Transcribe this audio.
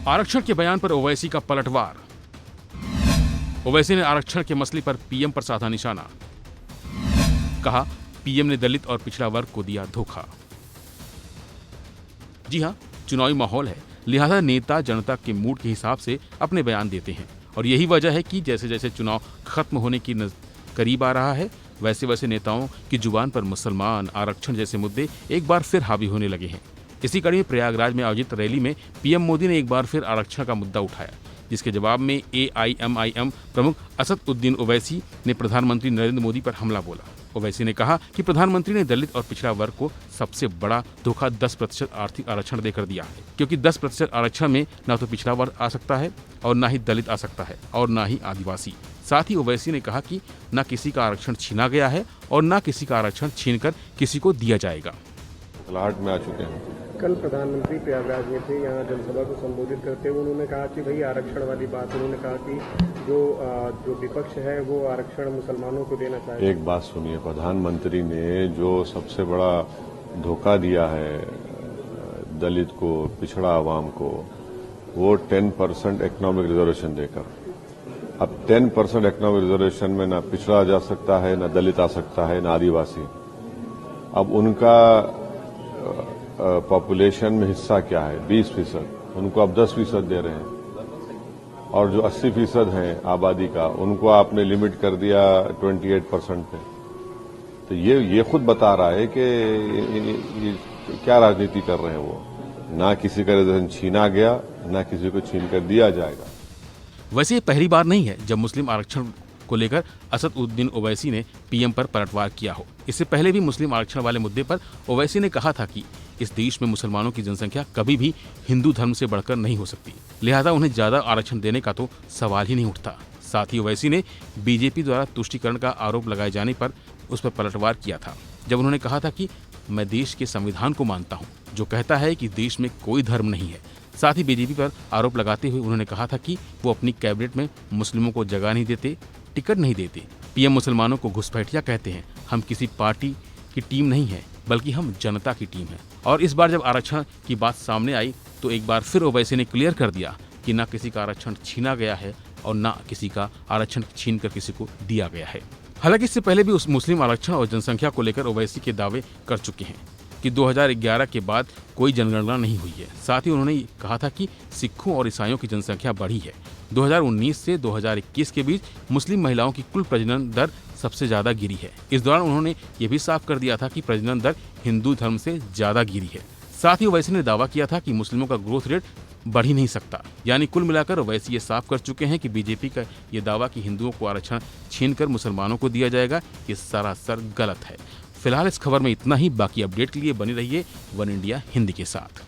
आरक्षण के बयान पर ओवैसी का पलटवार। ओवैसी ने आरक्षण के मसले पर पीएम पर साधा निशाना। कहा, पीएम ने दलित और पिछड़ा वर्ग को दिया धोखा। जी हां, चुनावी माहौल है, लिहाजा नेता जनता के मूड के हिसाब से अपने बयान देते हैं और यही वजह है कि जैसे जैसे चुनाव खत्म होने की करीब आ रहा है, वैसे वैसे नेताओं की जुबान पर मुसलमान, आरक्षण जैसे मुद्दे एक बार फिर हावी होने लगे हैं। इसी कड़ी में प्रयागराज में आयोजित रैली में पीएम मोदी ने एक बार फिर आरक्षण का मुद्दा उठाया, जिसके जवाब में एआईएमआईएम प्रमुख असद उद्दीन ओवैसी ने प्रधानमंत्री नरेंद्र मोदी पर हमला बोला। ओवैसी ने कहा कि प्रधानमंत्री ने दलित और पिछड़ा वर्ग को सबसे बड़ा धोखा 10% आर्थिक आरक्षण देकर दिया है, क्योंकि 10% आरक्षण में न तो पिछड़ा वर्ग आ सकता है और न ही दलित आ सकता है और न ही आदिवासी। साथ ही ओवैसी ने कहा कि न किसी का आरक्षण छीना गया है और न किसी का आरक्षण छीनकर किसी को दिया जाएगा। में आ चुके हैं। कल प्रधानमंत्री प्रयागराज में थे, यहाँ जनसभा को संबोधित करते हुए उन्होंने कहा कि भाई आरक्षण वाली बात, उन्होंने कहा कि जो विपक्ष है वो आरक्षण मुसलमानों को देना चाहते हैं। एक बात सुनिए, प्रधानमंत्री ने जो सबसे बड़ा धोखा दिया है दलित को, पिछड़ा आवाम को, वो 10% इकोनॉमिक रिजर्वेशन देकर। अब 10% इकोनॉमिक रिजर्वेशन में ना पिछड़ा जा सकता है, ना दलित आ सकता है, ना आदिवासी। अब उनका पॉपुलेशन में हिस्सा क्या है? 20%। उनको अब 10% दे रहे हैं और जो 80% हैं आबादी का, उनको आपने लिमिट कर दिया 28% पे। तो ये खुद बता रहा है कि ये क्या राजनीति कर रहे हैं वो। ना किसी का रिजर्वेशन छीना गया, ना किसी को छीन कर दिया जाएगा। वैसे ये पहली बार नहीं है जब मुस्लिम आरक्षण को लेकर असद उद्दीन ओवैसी ने पीएम पर पलटवार किया हो। इससे पहले भी मुस्लिम आरक्षण वाले मुद्दे पर ओवैसी ने कहा था कि इस देश में मुसलमानों की जनसंख्या कभी भी हिंदू धर्म से बढ़कर नहीं हो सकती, लिहाजा उन्हें ज्यादा आरक्षण देने का तो सवाल ही नहीं उठता। साथ ही ओवैसी ने बीजेपी द्वारा तुष्टीकरण का आरोप लगाए जाने पर उस पर पलटवार किया था, जब उन्होंने कहा था कि मैं देश के संविधान को मानता हूँ, जो कहता है कि देश में कोई धर्म नहीं है। साथ ही बीजेपी पर आरोप लगाते हुए उन्होंने कहा था कि वो अपनी कैबिनेट में मुस्लिमों को जगह नहीं देते, टिकट नहीं देते। पीएम मुसलमानों को घुसपैठिया कहते हैं। हम किसी पार्टी की टीम नहीं है, बल्कि हम जनता की टीम है। और इस बार जब आरक्षण की बात सामने आई तो एक बार फिर ओवैसी ने क्लियर कर दिया कि न किसी का आरक्षण छीना गया है और न किसी का आरक्षण छीन कर किसी को दिया गया है। हालांकि इससे पहले भी उस मुस्लिम आरक्षण और जनसंख्या को लेकर ओवैसी के दावे कर चुके हैं कि 2011 के बाद कोई जनगणना नहीं हुई है। साथ ही उन्होंने कहा था कि सिखों और ईसाइयों की जनसंख्या बढ़ी है। 2019 से 2021 के बीच मुस्लिम महिलाओं की कुल प्रजनन दर सबसे ज्यादा गिरी है। इस दौरान उन्होंने ये भी साफ कर दिया था कि प्रजनन दर हिंदू धर्म से ज्यादा गिरी है। साथ ही ओवैसी ने दावा किया था कि मुस्लिमों का ग्रोथ रेट बढ़ ही नहीं सकता। यानी कुल मिलाकर ओवैसी ये साफ कर चुके हैं कि बीजेपी का ये दावा कि हिंदुओं को आरक्षण छीनकर मुसलमानों को दिया जाएगा, ये सरासर गलत है। फिलहाल इस खबर में इतना ही। बाकी अपडेट के लिए बने रहिए वन इंडिया हिंदी के साथ।